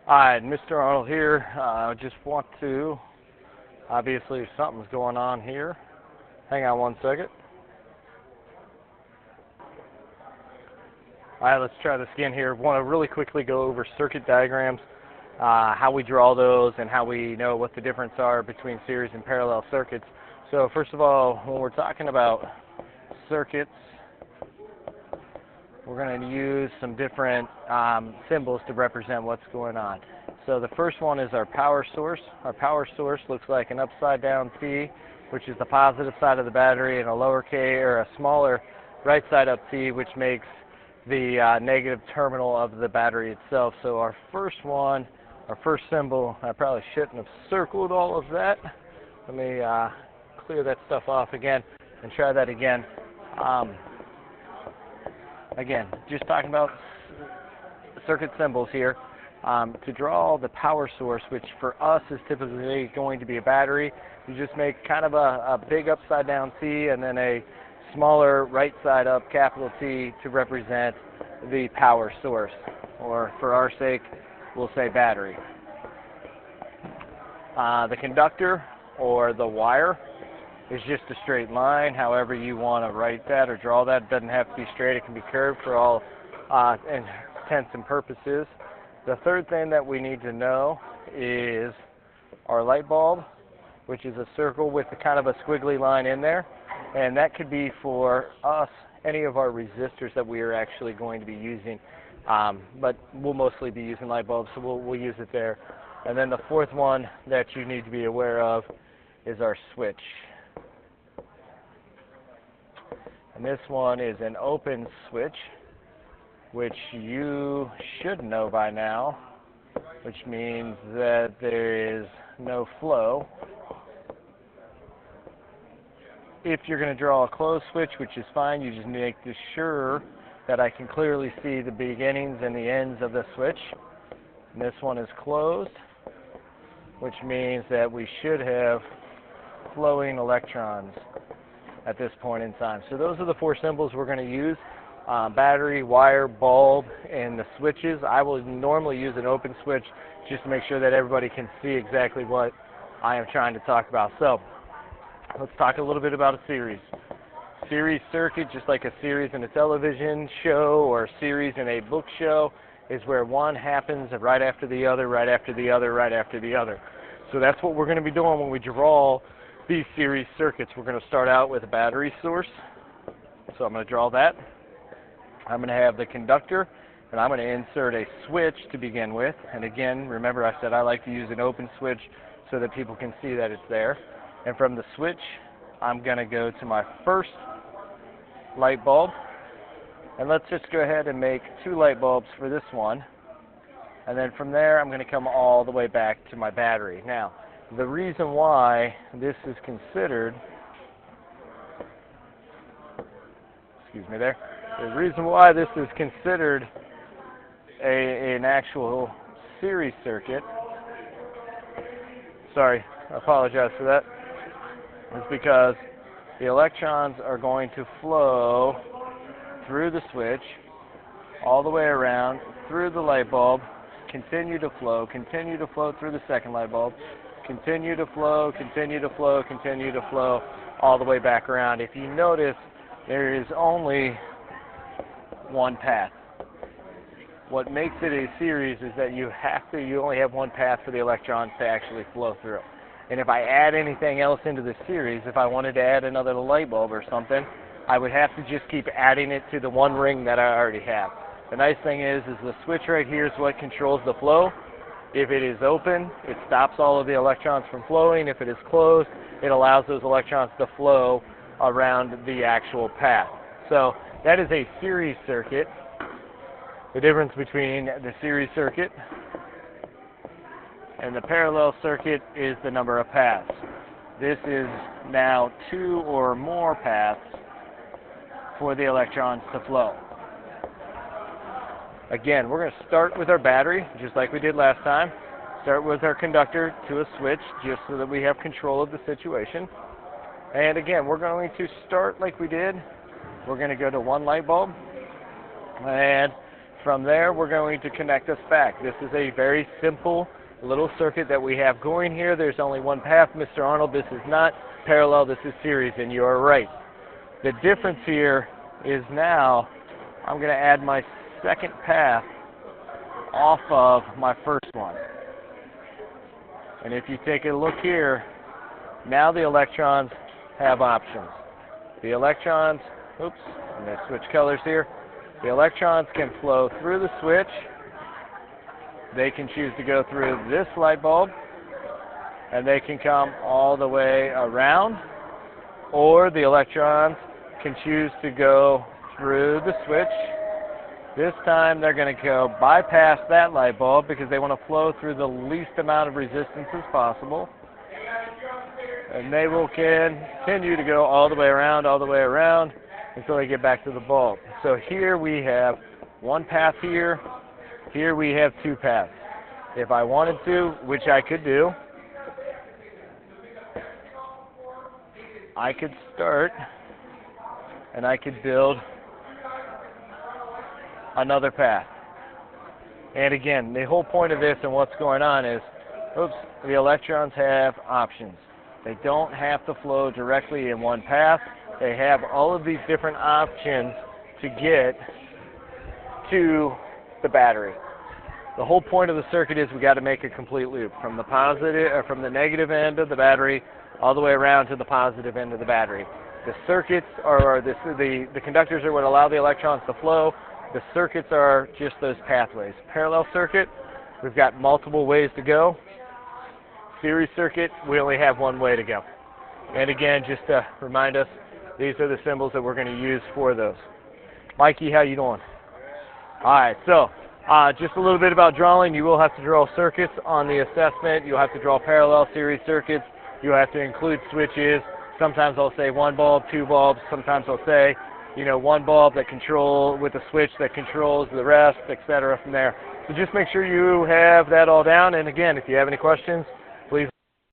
Hi, Mr. Arnold here. I just want to, obviously something's going on here. Hang on one second. Alright, let's try this again here. Want to really quickly go over circuit diagrams, how we draw those, and how we know what the difference are between series and parallel circuits. So first of all, when we're talking about circuits, we're going to use some different symbols to represent what's going on. So the first one is our power source. Our power source looks like an upside down T, which is the positive side of the battery, and a lower k, or a smaller right side up T, which makes the negative terminal of the battery itself. So our first one, our first symbol, I probably shouldn't have circled all of that. Let me clear that stuff off again and try that again. Again, just talking about circuit symbols here. To draw the power source, which for us is typically going to be a battery, you just make kind of a big upside down T and then a smaller right side up capital T to represent the power source, or for our sake, we'll say battery. The conductor, or the wire, is just a straight line. However you want to write that or draw that, it doesn't have to be straight, it can be curved for all intents and purposes. The third thing that we need to know is our light bulb, which is a circle with a kind of a squiggly line in there, and that could be for us any of our resistors that we are actually going to be using, but we'll mostly be using light bulbs, so we'll use it there. And then the fourth one that you need to be aware of is our switch. And this one is an open switch, which you should know by now, which means that there is no flow. If you're going to draw a closed switch, which is fine, you just make sure that I can clearly see the beginnings and the ends of the switch. And this one is closed, which means that we should have flowing electrons at this point in time. So those are the four symbols we're going to use. Battery, wire, bulb, and the switches. I will normally use an open switch just to make sure that everybody can see exactly what I am trying to talk about. So let's talk a little bit about a series. Series circuit, just like a series in a television show or a series in a book show, is where one happens right after the other, right after the other, right after the other. So that's what we're going to be doing when we draw these series circuits. We're going to start out with a battery source. So I'm going to draw that. I'm going to have the conductor, and I'm going to insert a switch to begin with. And again, remember I said I like to use an open switch so that people can see that it's there. And from the switch, I'm going to go to my first light bulb. And let's just go ahead and make two light bulbs for this one. And then from there, I'm going to come all the way back to my battery. Now, the reason why this is considered, excuse me there, the reason why this is considered an actual series circuit, sorry, I apologize for that, is because the electrons are going to flow through the switch, all the way around, through the light bulb, continue to flow through the second light bulb, continue to flow, all the way back around. If you notice, there is only one path. What makes it a series is that you only have one path for the electrons to actually flow through. And if I add anything else into the series, if I wanted to add another light bulb or something, I would have to just keep adding it to the one ring that I already have. The nice thing is the switch right here is what controls the flow. If it is open, it stops all of the electrons from flowing. If it is closed, it allows those electrons to flow around the actual path. So that is a series circuit. The difference between the series circuit and the parallel circuit is the number of paths. This is now two or more paths for the electrons to flow. Again, we're going to start with our battery, just like we did last time. Start with our conductor to a switch, just so that we have control of the situation. And again, we're going to start like we did. We're going to go to one light bulb, and from there, we're going to connect us back. This is a very simple little circuit that we have going here. There's only one path, Mr. Arnold. This is not parallel, this is series, and you are right. The difference here is now I'm going to add my second path off of my first one. And if you take a look here, now the electrons have options. The electrons, oops, I'm going to switch colors here. The electrons can flow through the switch. They can choose to go through this light bulb, and they can come all the way around, or the electrons can choose to go through the switch. This time they're going to go bypass that light bulb because they want to flow through the least amount of resistance as possible. And they will continue to go all the way around until they get back to the bulb. So here we have one path here. Here we have two paths. If I wanted to, which I could do, I could start and I could build another path. And again, the whole point of this and what's going on is, oops, the electrons have options. They don't have to flow directly in one path. They have all of these different options to get to the battery. The whole point of the circuit is we got to make a complete loop from the positive, or from the negative end of the battery all the way around to the positive end of the battery. The circuits are the conductors are what allow the electrons to flow. The circuits are just those pathways. Parallel circuit, we've got multiple ways to go. Series circuit, we only have one way to go. And again, just to remind us, these are the symbols that we're going to use for those. Mikey, how you doing? All right, so just a little bit about drawing. You will have to draw circuits on the assessment. You'll have to draw parallel series circuits. You'll have to include switches. Sometimes I'll say one bulb, two bulbs. Sometimes I'll say, one bulb that with a switch that controls the rest, etc. from there. So just make sure you have that all down. And again, if you have any questions,